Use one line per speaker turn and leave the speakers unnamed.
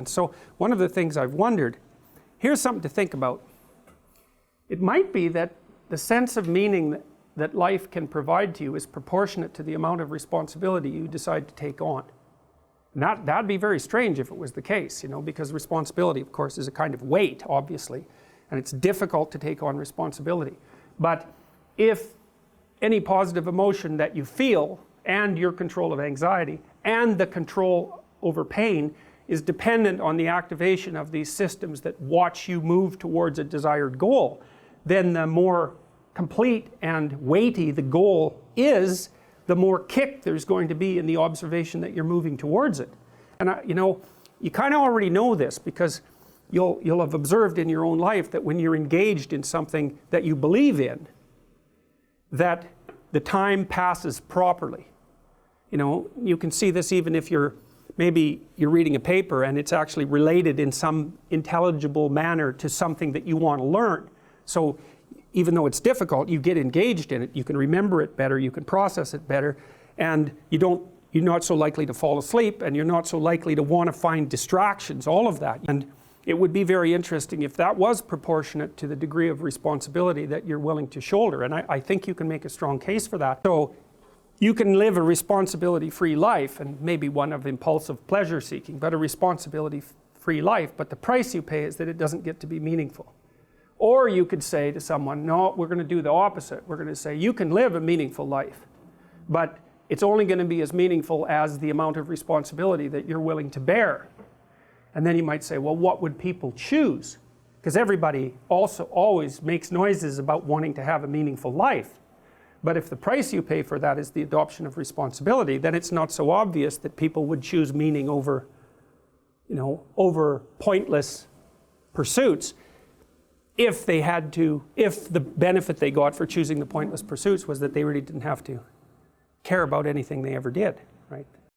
sense. So one of the things I've wondered, here's something to think about. It might be that the sense of meaning that life can provide to you is proportionate to the amount of responsibility you decide to take on. And that'd be very strange if it was the case, you know, because responsibility, of course, is a kind of weight, obviously, and it's difficult to take on responsibility. But if any positive emotion that you feel and your control of anxiety and the control over pain is dependent on the activation of these systems that watch you move towards a desired goal, then the more complete and weighty the goal is, the more kick there's going to be in the observation that you're moving towards it. And you know, you kind of already know this because you'll have observed in your own life that when you're engaged in something that you believe in, that the time passes properly. You know, you can see this even if maybe you're reading a paper and it's actually related in some intelligible manner to something that you want to learn. So even though it's difficult, you get engaged in it, you can remember it better, you can process it better, and you're not so likely to fall asleep, and you're not so likely to want to find distractions, all of that. And it would be very interesting if that was proportionate to the degree of responsibility that you're willing to shoulder, and I think you can make a strong case for that. So you can live a responsibility-free life, and maybe one of impulsive pleasure-seeking, but a responsibility-free life, but the price you pay is that it doesn't get to be meaningful. Or you could say to someone, no, we're going to do the opposite. We're going to say, you can live a meaningful life, but it's only going to be as meaningful as the amount of responsibility that you're willing to bear. And then you might say, well, what would people choose? Because everybody also always makes noises about wanting to have a meaningful life. But if the price you pay for that is the adoption of responsibility, then it's not so obvious that people would choose meaning over, you know, over pointless pursuits. If the benefit they got for choosing the pointless pursuits was that they really didn't have to care about anything they ever did, right?